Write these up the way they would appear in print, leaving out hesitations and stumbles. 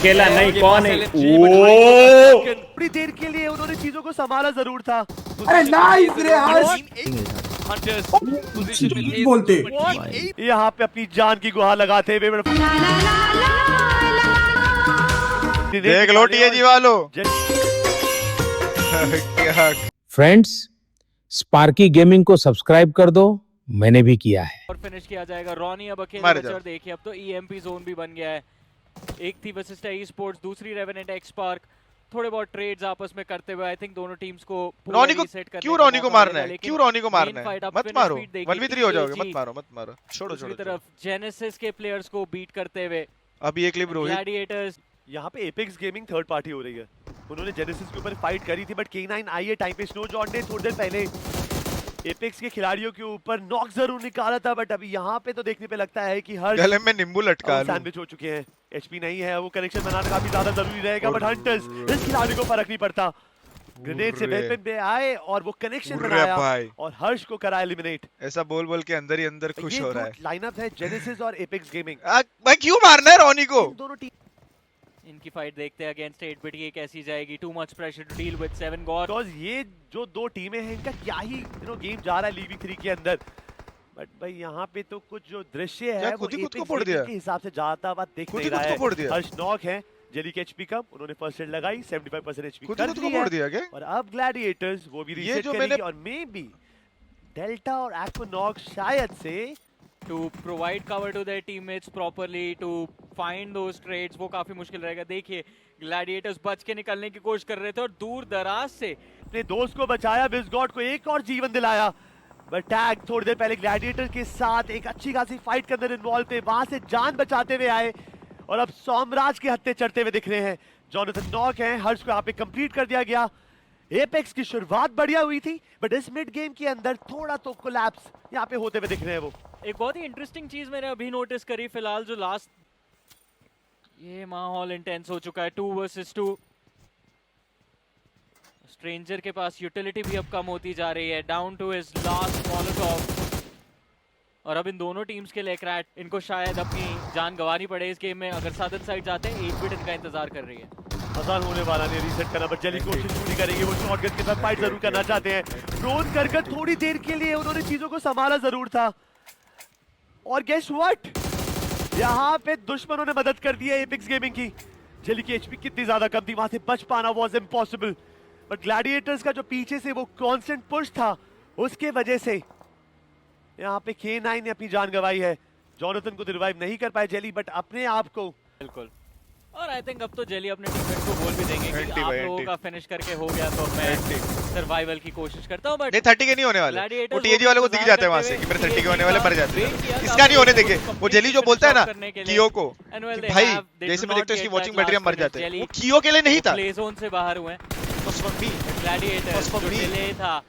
अकेला नहीं कौन है थोड़ी देर के लिए उन्होंने चीजों को संभाला जरूर था। अरे नाइस रे हर्ष बोलते यहाँ पे अपनी जान की गुहार लगाते हुए देख लो टीएजी वालों। फ्रेंड्स, स्पार्की गेमिंग को सब्सक्राइब कर दो, मैंने भी किया है। और फिनिश किया जाएगा। रॉनी अब अकेले बचा और देखिए अब तो ईएमपी जोन भी बन गया है। एक थी वर्सेस ई स्पोर्ट्स, दूसरी रेवेनेंट एक्स पार्क। थोड़े बहुत ट्रेड्स आपस में करते हुए आई थिंक दोनों टीम्स को रॉनी को क्यों रॉनी को मारना है? क्यों रॉनी को मारना है? मत मारो, 1v3 हो जाओगे। मत मारो, मत मारो, छोड़ो छोड़ो। तरफ जेनेसिस के प्लेयर्स को बीट करते हुए अभी एक क्लिप रोहित ग्लैडिएटर्स। यहाँ पे एपेक्स गेमिंग थर्ड पार्टी हो रही है। उन्होंने जेनेसिस के ऊपर फाइट करी थी बट K9 आई है टाइम पे। स्नो जॉन ने थोड़ी देर पहले एपेक्स के खिलाड़ियों के ऊपर नॉक जरूर निकाला था बट अभी यहाँ पे तो देखने पे लगता है कि हर गले में नींबू लटका सैंडविच हो चुके हैं। एचपी नहीं है, वो कनेक्शन बनाना काफी ज्यादा जरूरी रहेगा बट हंटर्स इस खिलाड़ी को फर्क नहीं पड़ता। ग्रेनेड से वेपन पे आए और वो कनेक्शन बनाया और हर्ष को करा एलिमिनेट। ऐसा बोल बोल के अंदर ही अंदर खुश हो रहा है। लाइनअप है जेनेसिस और एपेक्स गेमिंग। भाई क्यों मारना है रॉनी को? दोनों टीम इनकी फाइट देखते हैं अगेंस्ट 8-बिट ये कैसी जाएगी। Too much pressure to deal with 7 god. Because ये जो दो टीमें हैं इनका क्या ही गेम जा रहा है लीग 3 के अंदर। बट भाई यहाँ पे तो कुछ जो दृश्य है वो खुद को फोड़ दिया के हिसाब से जाता हुआ दिख नहीं रहा है। हर्ष नॉक है, जेली के एचपी कम, उन्होंने फर्स्ट एड लगाई, 75% एचपी कर दी फोड़ दिया क्या? और अब ग्लैडिएटर्स वो भी रीसेट करेगी और मे बी डेल्टा और एक्वानॉक शायद से to provide cover to their teammates properly, to find those trades, वो काफी मुश्किल रहेगा। देखिए ग्लैडिएटर्स बच के निकलने की कोशिश कर रहे थे और दूर दराज से अपने दोस्त को बचाया, बिस्गॉट को एक और जीवन दिलाया। बट टैग थोड़ी देर पहले ग्लैडिएटर के साथ एक अच्छी खासी फाइट के अंदर इन्वॉल्व थे, वहां से जान बचाते हुए आए और अब सोमराज के हत्थे चढ़ते हुए दिख रहे हैं। जॉनथन नॉक है, हर्ष को यहाँ पे कंप्लीट कर दिया गया। एपेक्स की शुरुआत बढ़िया हुई थी बट इस मिड गेम के अंदर थोड़ा तो कोलैप्स यहाँ पे होते हुए दिख रहे हैं। वो एक बहुत ही इंटरेस्टिंग चीज मैंने अभी नोटिस करी फिलहाल जो लास्ट ये माहौल इंटेंस हो चुका है। 2 वर्सेस 2 स्ट्रेंजर के पास यूटिलिटी भी अब कम होती जा रही है। Down to his last Molotov और अब इन दोनों टीम्स के लिए क्रैट इनको शायद अपनी जान गंवानी पड़े इस गेम में। अगर सादन साइड जाते हैं 8-बिट इनका इंतजार कर रही है। आसान होने वाला नहीं रीसेट करना बट जेली कोशिश पूरी करेंगे। वो शॉटगन के साथ फाइट जरूर करना चाहते हैं। ड्रोन कर थोड़ी देर के लिए उन्होंने चीजों को संभाला जरूर था और गेस व्हाट, यहाँ पे दुश्मनों ने मदद कर दी है एपेक्स गेमिंग की। जेली की एचपी कितनी ज्यादा कम थी, वहां से बच पाना वाज इम्पॉसिबल बट ग्लैडिएटर्स का जो पीछे से वो कांस्टेंट पुश था उसके वजह से यहाँ पे K9 ने अपनी जान गंवाई है। जॉनथन को रिवाइव नहीं कर पाए जेली बट अपने आप को बिल्कुल। और आई थिंक अब तो जेली अपने टीममेट को बोल भी देंगे कि आप लोगों का फिनिश करके हो गया तो मैं सर्वाइवल की कोशिश करता हूं बट नहीं 30 के नहीं होने वाले। वो टीएजी वाले को दिख जाता है वहां से कि मेरे 30 के होने वाले, मर जाते हैं। इसका नहीं होने देंगे। वो जेली जो बोलता है ना कियो को कि भाई जैसे मैं देखता हूं इसकी वॉचिंग बैटरी हम मर जाते हैं, वो कियो के लिए नहीं था। प्ले जोन से बाहर हुए हैं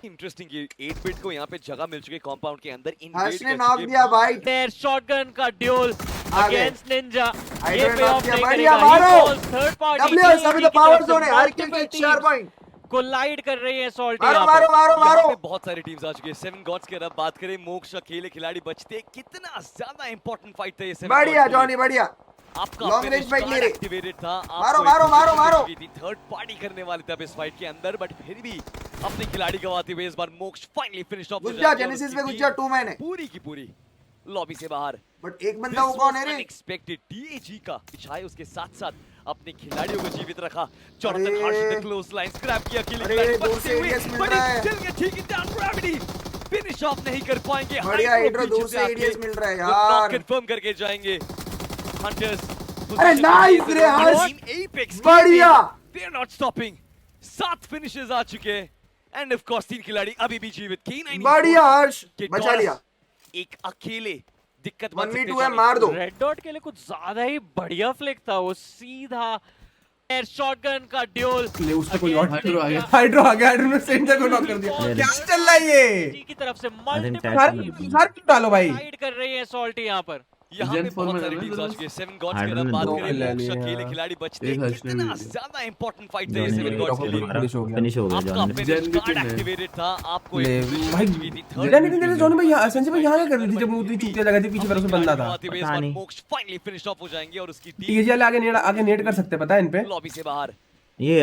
इंटरेस्टिंग 8-बिट को यहाँ पे जगह मिल चुकी है कंपाउंड के अंदर। हर्ष ने नॉक दिया भाई। देयर शॉटगन का ड्यूल अगेंस्ट निंजा। ये पे ऑफ नहीं करेगा। मारो थर्ड पार्टी डब्ल्यूएस अभी तो पावर जोन है। हर किल के 4 पॉइंट कोलाइड कर रही है सॉल्टी। मारो मारो मारो मारो। बहुत सारी टीम्स आ चुकी है। 7 गॉड्स की अगर बात करें, मोक्ष अकेले खिलाड़ी बचते, कितना ज्यादा इंपॉर्टेंट फाइट था ये 7 बढ़िया जॉनी बढ़िया। आपका लॉन्ग रेंज फाइट ले रहे एक्टिवेटेड था। मारो मारो मारो मारो। थर्ड पार्टी करने वाले थे अब इस फाइट के अंदर बट फिर भी अपने खिलाड़ी गवाते हुए इस बार मोक्ष फाइनली फिनिश ऑफ। गुज्जा जेनेसिस में गुज्जा 2 मैंने पूरी की पूरी लॉबी से बाहर। बट एक बंदा वो कौन है रे? अनएक्सपेक्टेड टीएजी का पिछाए उसके साथ-साथ अपने खिलाड़ियों को जीवित रखा। जॉनथन हर्ष ने क्लोज लाइन स्क्रैप किया अकेले खिलाड़ी बचते हुए बट स्टिल के ठीक इन डाउन ग्रेविटी फिनिश ऑफ नहीं कर पाएंगे। बढ़िया इधर दूर से एडीएस मिल रहा है यार। कंफर्म करके जाएंगे हंटर्स। अरे नाइस रे हर्ष एपेक्स बढ़िया। They are not stopping. 7 finishes आ चुके हैं एंड ऑफ कोर्स 3 खिलाड़ी अभी भी जीवित। K9 बढ़िया हर्ष बचा लिया। एक अकेले दिक्कत 1v2 है, मार दो। रेड डॉट के लिए कुछ ज्यादा ही बढ़िया फ्लिक था। वो सीधा एयर शॉटगन का ड्यूल। उसका कोई और हाइड्रो आ गया। हाइड्रो ने सेंटर को नॉक कर दिया। क्या चल रहा है ये? की तरफ से मल्टीपल डालो भाई। साइड कर रही है सॉल्टी यहाँ पर। यहाँ पे Gen 4 बहुत में सारी है ना टीम्स आ दोस्त? चुकी है। 7 गॉड्स की हार्डन अगर ने बात दो करें, kill ले मोक्ष लिए अकेले हैं। खिलाड़ी बचते हैं, एक हर्ष ने कितना भी दिया। ज्यादा इंपॉर्टेंट फाइट था ये जॉनी 7 ने गॉड्स के top लिए। of finish हो गया। फिनिश हो गया आपका जॉनी ने। फिनिश Gen भी कार्ड kill है। एक्टिवेटेड था, आपको ले एक पोजीशन भाई चाहिए थी, थर्ड जॉनी ने जॉनी भाई यहाँ संजय भाई यहाँ क्या कर रही थी जब वो उतनी चूतिया लगा थी पीछे पर उसमें बंदा था। पता नहीं। मोक्ष फाइनली फिनिश ऑफ हो जाएंगे और उसकी टीम टीएजी वाले आगे नेट कर सकते हैं पता है इन पे। लॉबी से बाहर। ये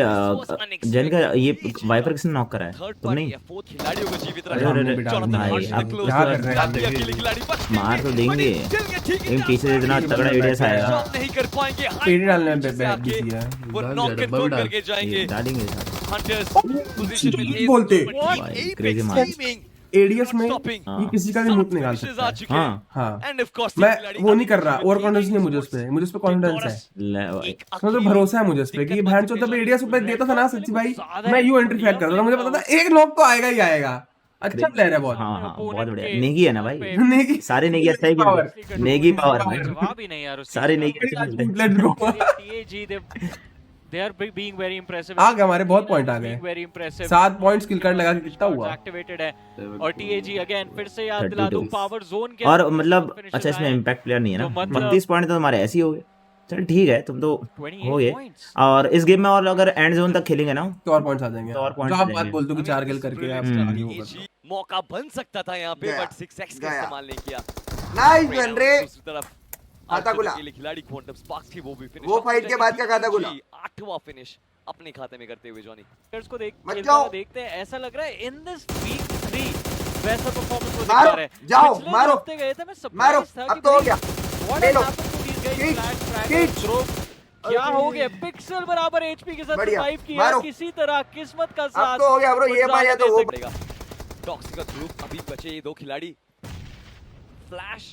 जन का ये वाइपर किसने नॉक करा है थर्ड तुम नहीं? पार्टी या फोर्थ खिलाड़ियों को जीवित अरे, रखा। अरे, जॉनथन भाई, हर्ष अब ने क्लोज क्या कर रहे हैं? अकेले खिलाड़ी बच गए। मार तो देंगे। चल गए, ठीक है, लेकिन पीछे से इतना तगड़ा एडीएस आएगा। जॉब नहीं कर पाएंगे। पेड़ी डालने में पीछे से आके बिजी है। वो डाल नॉक दिया, कन्फर्म डबल डाल। करके जाएंगे। डालेंगे हंटर्स पोजीशन में थे, बोलते। but team भाई, Apex crazy match। teaming, ADS में stopping। ये किसी का भी मुंह निकाल finishes सकता आ है। चुके हाँ। हैं। हाँ And of course, मैं खिलाड़ी वो नहीं कर रहा काफी ओवर कॉन्फिडेंस नहीं अच्छी मुझे उस पे मुझे उस पे कॉन्फिडेंस है। ले भाई। एक मतलब भरोसा है मुझे उस पे कि भैन चोद जब एडीएस ऊपर देता था ना सच्ची भाई मैं यू एंट्री फेल करता था मुझे पता था एक नॉक तो आएगा ही आएगा। अच्छा प्लेयर है बहुत। हाँ हाँ बहुत बढ़िया नेगी है ना भाई। नेगी सारे नेगी अच्छा ही खेलते हैं। नेगी पावर भाई। जवाब ही नहीं यार उसके सारे नेगी अच्छे खेलते हैं। Let's go. TAG they are being very impressive आ गए हमारे बहुत पॉइंट आ being गए। very impressive 7 point skill card लगा के कितना हुआ? एक्टिवेटेड है और TAG अगेन फिर से याद दिला दूं 32 पावर जोन के और अंदर मतलब finishes अच्छा इसमें आए। इम्पैक्ट प्लेयर नहीं है ना। तो मतलब 32 पॉइंट तो तुम्हारे ऐसे ही हो गए। चल ठीक है तुम तो 28 हो गए। points। और इस गेम में और अगर एंड जोन तक खेलेंगे ना तो और पॉइंट्स आ जाएंगे। तो और points जो आ आप बात जाएंगे। बोलते हो कि 4 किल करके आप आगे होगा। AG मौका बन सकता था यहाँ पे गया, बट 6x का गया। इस्तेमाल नहीं किया। नाइस वन रे। दूसरी तरफ खाता गुला। अकेले खिलाड़ी क्वांटम स्पार्क्स की वो भी फिनिश वो फाइट के बाद का खाता गुला। 8वां फिनिश अपने खाते में करते हुए जॉनी। प्लेयर्स को मत खेलते जाओ। हुए देखते हैं ऐसा लग रहा है इन दिस वीक 3 वैसा परफॉर्मेंस वो मारो, दिखा रहे हैं। जाओ, पिछले मारो, हफ्ते गए थे मैं मारो, सरप्राइज था अब तो हो गया। व्हाट ले लो। Happened to these guys Hit, flash hit। Tracker group क्या हो गया पिक्सल बराबर एचपी के साथ बढ़िया, सर्वाइव किया मारो। किसी तरह किस्मत का अब साथ तो हो गया ब्रो ये बार या तो वो पड़ेगा। टॉक्सिक का ग्रुप अभी बचे ये दो खिलाड़ी। फ्लैश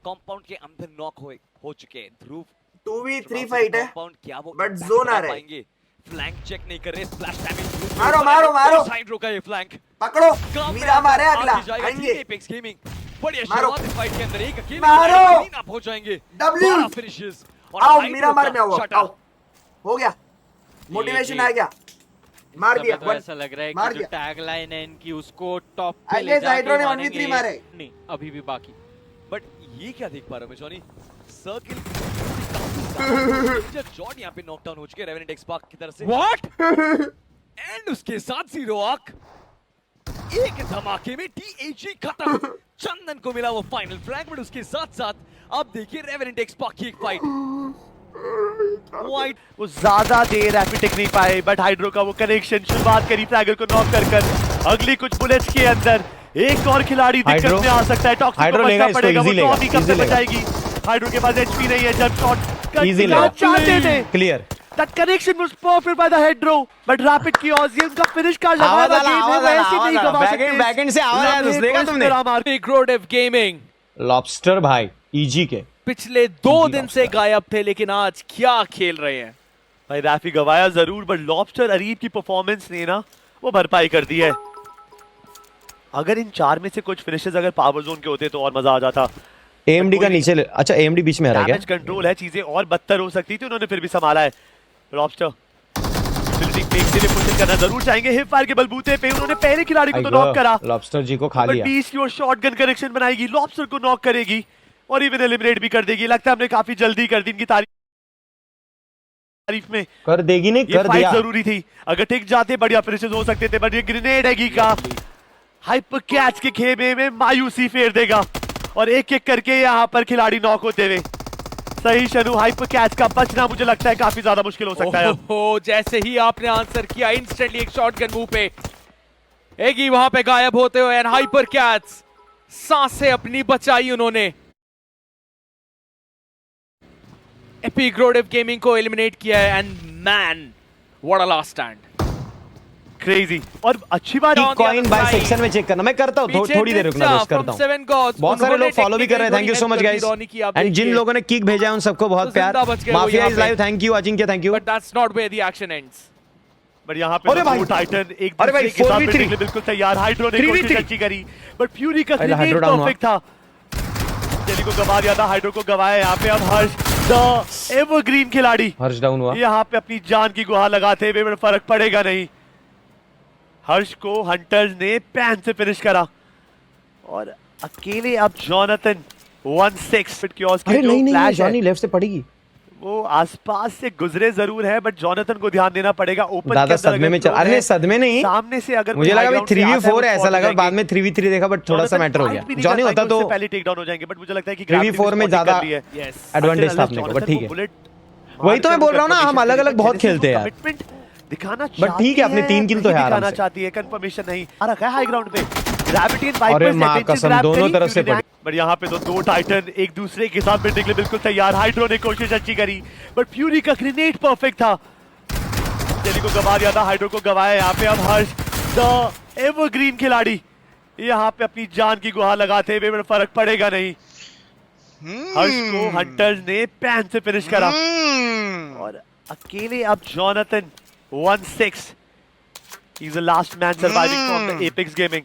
कंपाउंड के अंदर नॉक हो चुके हैं। ध्रुव 2v3 फाइट है कंपाउंड क्या वो but impact zone आ कर रहा है। पाएंगे? फ्लैंक चेक नहीं कर रहे। स्प्लैश डैमेज मारो, मारो, मारो। साइड रोका ये फ्लैंक। पकड़ो काम मीरा पे मारे अगला आगे जाएगा आएंगे। Apex Gaming। बढ़िया मारो। शुरुआत इस फाइट के अंदर एक अकेले मारो। क्लीन अप हो जाएंगे। W। 12 फिनिशेस और आओ हाइड्रो मीरा मार का में आओ shut आओ out। हो गया मोटिवेशन आ गया मार समय दिया तो ऐसा लग रहा है मार कि जो दिया। टैगलाइन है इनकी उसको टॉप पे I ले guess जाके हाइड्रो ने मानेंगे। 1v3 मारे। नहीं अभी भी बाकी बट ये क्या देख पा रहा हूं मैं जॉनी? सर्किल जॉन यहाँ पे नॉकडाउन हो चुके हैं रेवेनेंट एक्सपार्क की तरफ से। व्हाट एंड उसके साथ जीरो आर्क एक धमाके में TAG खत्म। चंदन को मिला वो फाइनल फ्रैगमेंट। उसके साथ साथ अब देखिए रेवेनेंट एक्सपार्क की एक फाइट। वाइट वो ज्यादा देर रैपिड टेक नहीं पाए बट हाइड्रो का वो कनेक्शन शुरुआत करी फ्रैगर को नॉक कर अगली कुछ बुलेट्स के अंदर एक और खिलाड़ी दिक्कत हाइड्रो- में आ सकता है। टॉक्सिक को हाइड्रो बचना लेगा इसको, पड़ेगा। वो easy लेगा, टॉमी कब easy से लेगा। बचाएगी? हाइड्रो के पास एचपी नहीं है जब शॉट Easy लेगा। चाहते थे। Clear That connection was perfect by the Hydro, but Rapid Chaos ये उनका फिनिश कार्ड लगा आवाज हुआ आला, गेम है, आवाज वो आला, ऐसे नहीं आवाज आला। गवा सकते। बैकएंड से आवाज आया, लम्हे देखा को इस तुमने? तरह मार- ग्रोडेव गेमिंग लॉबस्टर भाई ईजी के पिछले 2 दिन से गायब थे लेकिन आज क्या खेल रहे हैं। भाई रैफी गवाया जरूर बट लॉबस्टर अरीब की परफॉर्मेंस ने ना वो भरपाई कर दी है। अगर इन 4 में से कुछ फिनिशेस अगर पावर जोन के होते तो और मजा आ जाता। एएमडी का नीचे अच्छा एएमडी बीच में आ रहा है डैमेज क्या? कंट्रोल है, चीजें और बदतर हो सकती थी, उन्होंने फिर भी संभाला है। लॉबस्टर बिल्डिंग फेक से पुश करना जरूर चाहेंगे। हिप फायर के बलबूते पे उन्होंने पहले खिलाड़ी को तो नॉक करा लॉबस्टर जी को खा बट लिया। 20 की और शॉटगन कनेक्शन बनाएगी, लॉबस्टर को नॉक करेगी और इवन एलिमिनेट भी कर देगी। लगता है हमने काफी जल्दी कर दी इनकी तारीफ में। कर देगी नहीं ये कर फाइट दिया। जरूरी थी, अगर टिक जाते बढ़िया फिनिशेस हो सकते थे बट ये ग्रेनेड है गीका हाइपर कैच के खेमे में मायूसी फेर देगा और एक एक करके यहाँ पर खिलाड़ी नॉक होते हुए। सही शनु, हाइपर कैच का बचना मुझे लगता है काफी ज्यादा मुश्किल हो सकता है अब। ओहो, जैसे ही आपने आंसर किया इंस्टेंटली एक शॉटगन मुंह पे एगी वहां पे गायब होते हुए एंड हाइपर कैट्स सांसें अपनी बचाई उन्होंने। एपिक ग्रोडेव गेमिंग को एलिमिनेट किया है and man what a last stand. Crazy और अच्छी बात कॉइन बाय सेक्शन में चेक करना मैं करता हूं थोड़ी देर रुकना दोस्त करता हूं। बहुत सारे लोग फॉलो भी कर रहे हैं, thank you so much guys. And जिन लोगों ने किक भेजा है उन सबको बहुत प्यार। Mafia is live, thank you Ajinkya, thank you. But that's not where the action ends. But यहाँ पे अरे भाई! दो टाइटन एक अरे भाई, दूसरे के साथ 4v3 भिड़ने के लिए बिल्कुल तैयार। हाइड्रो ने 3v3 कोशिश अच्छी करी बट फ्यूरी का अरे, ग्रेनेड हाइड्रो डाउन हुआ। परफेक्ट था। जेली को गवा दिया था, हाइड्रो को गवाया। यहाँ पे अब हर्ष द एवरग्रीन खिलाड़ी हर्ष डाउन हुआ। यहाँ पे अपनी जान की गुहार लगाते हुए बड़ा फर्क पड़ेगा नहीं। हर्ष को हंटर्स ने पैन से फिनिश करा और अकेले अब जॉनथन 1-6 कियोस्क अरे की जो नहीं नहीं फ्लैश है जॉनी लेफ्ट से पड़ेगी वो आसपास से गुजरे जरूर है, बट जोनाथन को ध्यान देना पड़ेगा। ओपन दादा सदमे में चल, अरे सदमे नहीं, सामने से अगर मुझे लगा भाई 3v4 है, ऐसा लगा, बाद में 3v3 देखा, बट थोड़ा सा मैटर हो गया। जॉनी होता तो पहले टेक डाउन हो जाएंगे, बट मुझे लगता है कि 3v4 में ज्यादा एडवांटेज था अपने को, बट ठीक है, वही तो मैं बोल रहा हूँ ना, हम अलग अलग बहुत खेलते हैं यार, दिखाना बट ठीक है, अपने 3 किल तो है आराम से। चाहती है, कंफर्मेशन नहीं आ रखा है हाई ग्राउंड पे। ग्रेविटी एंड अरे वाइपर्स मां कसम, दोनों तरफ से पड़ी। बट यहाँ पे तो दो टाइटन एक दूसरे के साथ मिलने के लिए बिल्कुल तैयार। हाइड्रो ने कोशिश अच्छी करी, बट फ्यूरी का ग्रेनेड परफेक्ट था। जेली को गवा दिया था, हाइड्रो को गवाया। यहाँ पे अब हर्ष द एवरग्रीन खिलाड़ी यहाँ पे अपनी जान की गुहार लगाते हुए, बट फर्क पड़ेगा नहीं। हर्ष को हंटर्स ने पैन से फिनिश करा और अकेले अब Jonathan 1-6 He's the last man surviving from the Apex Gaming.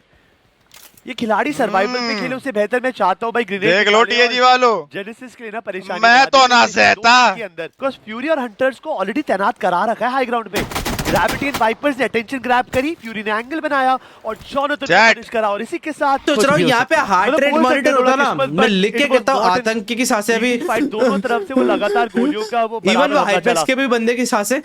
ये खिलाड़ी सर्वाइवल पे खेले, उससे बेहतर मैं चाहता हूँ भाई ग्रेनेड देख लो टीएजी वालों, जेनेसिस के लिए ना परेशानी मैं तो ना सहता के अंदर, बिकॉज़ फ्यूरी और हंटर्स को ऑलरेडी तैनात करा रखा है हाई ग्राउंड पे। ग्रेविटी एंड वाइपर्स ने अटेंशन ग्रैब करी, फ्यूरी ने एंगल बनाया और जोनाथन ने फिनिश करा। और इसी के साथ सोच रहा हूँ यहाँ पे हार्ट रेट मॉनिटर होता ना, मैं लिख के कहता हूँ आतंकी की सांसें अभी दोनों तरफ से वो लगातार गोलियों का वो इवन वो हाइपेक्स के भी बंदे की सांसें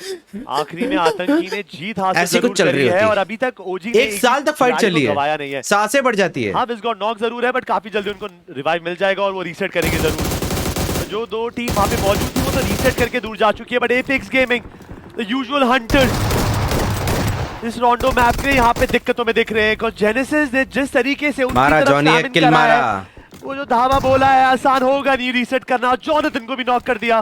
आखिरी में आतंकी ने जीत हासिल ऐसी कुछ चल रही है। और अभी तक ओजी ने 1 साल तक फाइट चली है, सांसें बढ़ जाती है। हाँ विस्गॉट नॉक जरूर है, बट काफी जल्दी उनको रिवाइव मिल जाएगा और वो रीसेट करेंगे जरूर। जो दो टीम वहाँ पे मौजूद थी वो तो रीसेट करके दूर जा चुकी है, but apex gaming the usual hunters इस रोंडो मैप के यहाँ पे दिक्कतों में दिख रहे हैं। जेनेसिस ने जिस तरीके से उनकी मारा तरफ जॉनी, एक किल मारा, वो जो धावा बोला है आसान होगा नहीं रीसेट करना, जोनाथन को भी नॉक कर दिया।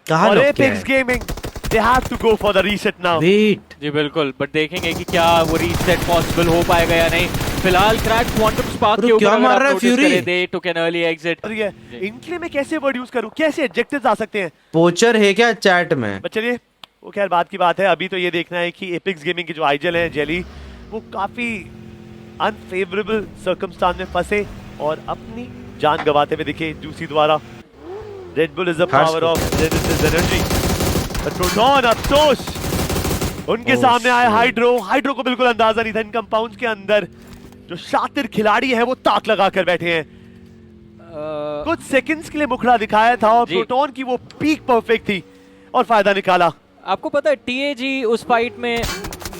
और Apex gaming they have to go for the reset now. Wait जी बिल्कुल, बट देखेंगे कि क्या वो रीसेट पॉसिबल हो पाएगा या नहीं। फिलहाल क्रैक क्वांटम स्पार्क के ऊपर क्या मार रहा है fury, they took an early exit. इनके लिए मैं कैसे वर्ड यूज करूं, कैसे एडजेक्टिव्स आ सकते हैं? पोचर है क्या चैट में? बट चलिए वो खैर बात की बात है, अभी तो ये देखना है कि एपेक्स गेमिंग के जो आइजल हैं जेली, वो काफी अनफेवरेबल सर्कमस्टांस में फंसे और अपनी जान गंवाते हुए दिखे जूसी द्वारा। Red bull is the power of genesis energy. But proton अफसोस उनके सामने आए। हाइड्रो को बिल्कुल अंदाजा नहीं था इन कंपाउंड्स के अंदर जो शातिर खिलाड़ी है वो ताक लगा कर बैठे हैं। कुछ सेकंड्स के लिए मुखड़ा दिखाया था और प्रोटॉन की वो पीक परफेक्ट थी और फायदा निकाला। आपको पता है टीएजी उस फाइट में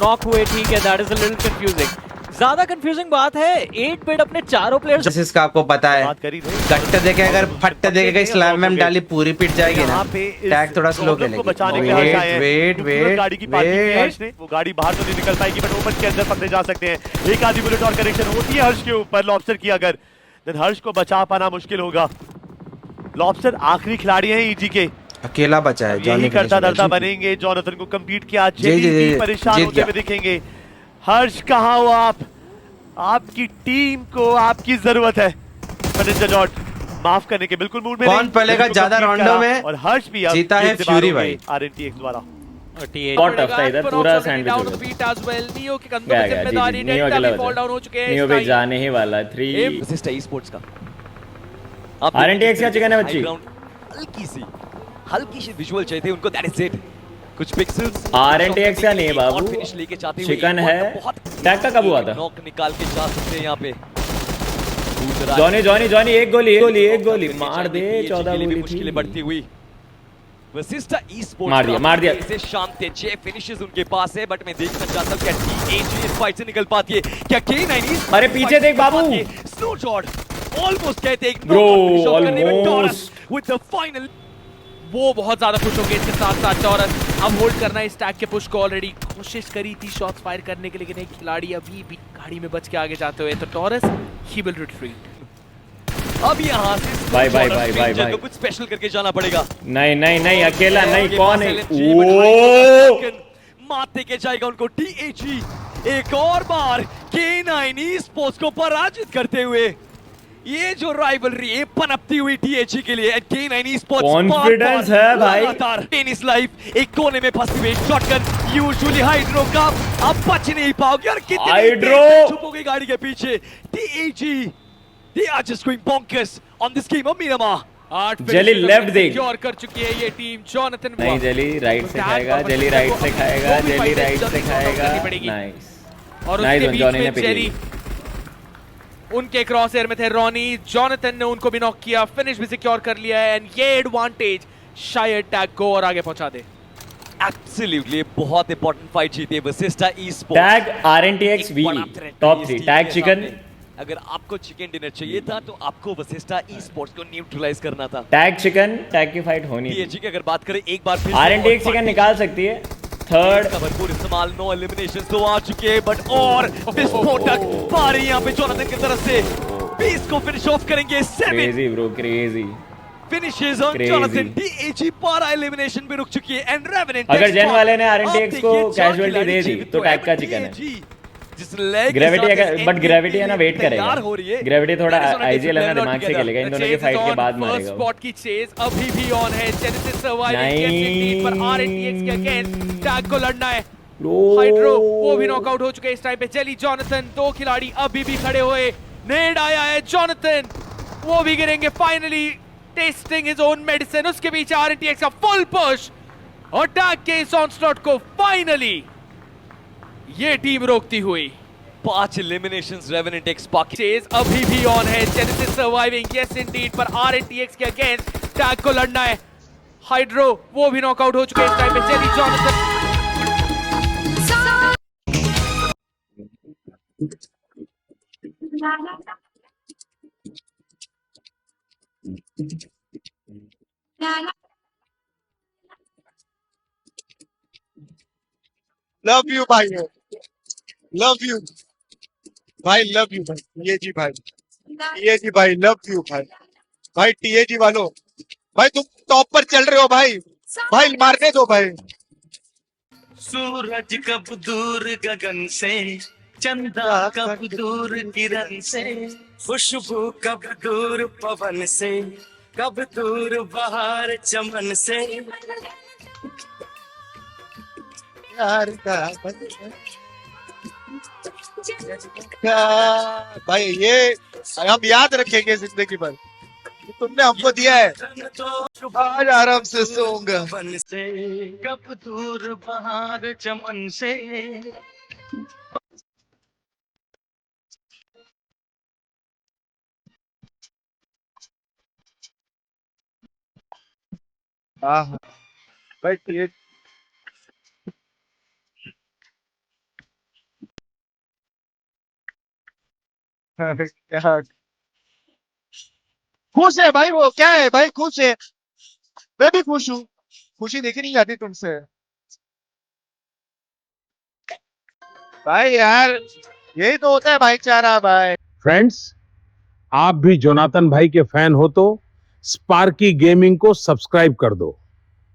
नॉक हुए, ठीक है, that is a little confusing. ज्यादा कंफ्यूजिंग बात है 8 बिट अपने चारों प्लेयर्स जैसे इसका आपको पता है कट्टे देके अगर फट्टे देके स्लैम में डाली पूरी पिट जाएगी ना, टैग थोड़ा स्लो खेलेगी। वेट गाड़ी की पार्किंग वो गाड़ी बाहर तो नहीं निकल पाएगी, बट ओपन के अंदर पकड़े जा सकते हैं। एक आधी बुलेट और कनेक्शन होती है हर्ष के ऊपर लॉबस्टर की, अगर देन हर्ष को बचा पाना मुश्किल होगा। लॉबस्टर आखिरी खिलाड़ी है ईजी के, अकेला बचा है। यही करता डरता बनेंगे। जोनाथन को कंप्लीट किया, जेली परेशान होते हुए दिखेंगे। हर्ष कहाँ हो आप? आपकी टीम को आपकी जरूरत है। जॉट माफ करने के बिल्कुल मूड में कौन पहलेगा ज्यादा राउंडों में? और हर्ष भी जीता है फ्यूरी भाई आरएनटीएक्स द्वारा। बहुत टफ था इधर, पूरा सैंडविच हो गया। नियो अकेला बचा, नियो भी जाने ही वाला है। 3 विशिष्ट ई-स्पोर्ट्स का आरएनटीएक्स का चिकन है बच्ची, हल्की सी विजुअल चाहिए थे उनको, दैट इज इट। कुछ पिक्सेल्स आरएनटीएक्स का नहीं बाबू, फिनिश लेके चाहते हुए चिकन है। टैग का कब हुआ था? नॉक निकाल के जा सकते हैं यहां पे। जॉनी एक गोली मार दे। 14 गोली मुश्किलें बढ़ती हुई। वशिष्ठ ई-स्पोर्ट्स मार दिया इसे शांत 6 फिनिशेस उनके पास है, बट मैं देखना चाहता हूं क्या टीएजी इस फाइट से निकल पाती है, क्या K9 अरे पीछे देख बाबू, स्नो शॉट ऑलमोस्ट कहते हैं bro, almost with the final. वो बहुत ज्यादा खुश हो गए इसके साथ टॉरस। अब होल्ड करना है इस टैग के पुश को, ऑलरेडी कोशिश करी थी शॉट्स फायर करने की, लेकिन एक खिलाड़ी अभी भी गाड़ी में बच के आगे जाते हुए, तो टॉरस ही विल रिट्रीट। अब यहाँ से बाय कुछ स्पेशल करके जाना पड़ेगा। नहीं अकेला नहीं, कौन है? मारते के जाएगा उनको टीएजी एक और बार K9 ई-स्पोर्ट्स को पराजित करते हुए। ये जो राइवलरी है पनपती हुई टीएजी के लिए, K9 ई-स्पोर्ट्स कॉन्फिडेंस है भाई। टेनिस लाइफ एक कोने में फंसी हुई शॉटगन यूजुअली हाइड्रो का, अब बच नहीं पाओगे और कितनी हाइड्रो छुप हो गई गाड़ी के पीछे। TAG they are just going bonkers on this game of Miramar। Jelly left देख सिक्योर कर चुकी है ये टीम। जोनाथन नहीं, जेली राइट से खाएगा, जेली राइट से खाएगा, जेली राइट से खाएगा। नाइस और उसके बीच में जेली उनके क्रॉस एयर में थे रॉनी, जॉनथन ने उनको भी नॉक किया, फिनिश भी सिक्योर कर लिया है एंड ये एडवांटेज शायद टैग को और आगे पहुंचा दे। एब्सोल्युटली बहुत इंपॉर्टेंट फाइट जीती है Vasista esports. Tag RNTX V top 3, tag chicken. अगर आपको चिकन डिनर चाहिए था तो आपको वसिस्टा ई-स्पोर्ट्स को न्यूट्रलाइज करना था। टैग चिकन, टैग की फाइट होनी थी। TAG की अगर बात करें एक बार फिर RNTX चिकन निकाल सकती है। थर्ड का भरपूर इस्तेमाल, नो एलिमिनेशंस तो आ चुके हैं बट और विस्फोटक पारी यहां पे जोनाथन की तरफ से 20 को फिनिश ऑफ करेंगे। 7 crazy bro, crazy finishes on Jonathan. TAG पारा एलिमिनेशन पे रुक चुकी है एंड रेवेनेंट अगर जेन वाले ने RNTX को कैजुअलिटी दे दी तो टैग का चिकन है। ग्रेविटी अगर बट ग्रेविटी है ना वेट करेगा, ग्रेविटी थोड़ा IGL है ना दिमाग से खेलेगा, इन दोनों की फाइट के बाद मारेगा वो। स्पॉट की चेज अभी भी ऑन है, जेनेसिस सर्वाइविंग पर RNTX के अगेंस्ट टैग को लड़ना है। हाइड्रो वो भी नॉकआउट हो चुके हैं इस टाइम पे। जेली, जॉनथन, दो खिलाड़ी अभी भी खड़े हुए। नेड आया है, जॉनथन वो भी गिरेंगे finally, testing his own medicine. उसके पीछे RNTX का फुल पुश और टैग के इस ऑनस्लॉट को फाइनली ये टीम रोकती हुई। 5 एलिमिनेशंस रेवेनेंट एक्स बाकी चेज अभी भी ऑन है, जेनेसिस सर्वाइविंग यस इंडीड पर RNTX के अगेंस्ट टैग को लड़ना है। हाइड्रो वो भी नॉकआउट हो चुके हैं इस टाइम पे। जेली, जॉनथन लव यू भाई, लव यू भाई, लव यू भाई TAG भाई, TAG भाई लव यू भाई, भाई TAG वालों भाई तुम टॉप पर चल रहे हो भाई, भाई मारने दो भाई। सूरज कब दूर गगन से, चंदा कब दूर किरण से, खुशबू कब दूर पवन से, कब दूर बहार चमन से। यार का भाई ये हम याद रखेंगे जिंदगी भर, तुमने हमको दिया है, आज आराम से सोऊंगा। बन से कब दूर बहार चमन से। भाई ये क्या खुश है भाई, वो क्या है भाई, खुश है, मैं भी खुश हूँ, खुशी देखी नहीं जाती तुमसे भाई, यार यही तो होता है भाईचारा भाई। फ्रेंड्स, आप भी जोनाथन भाई के फैन हो तो स्पार्की गेमिंग को सब्सक्राइब कर दो।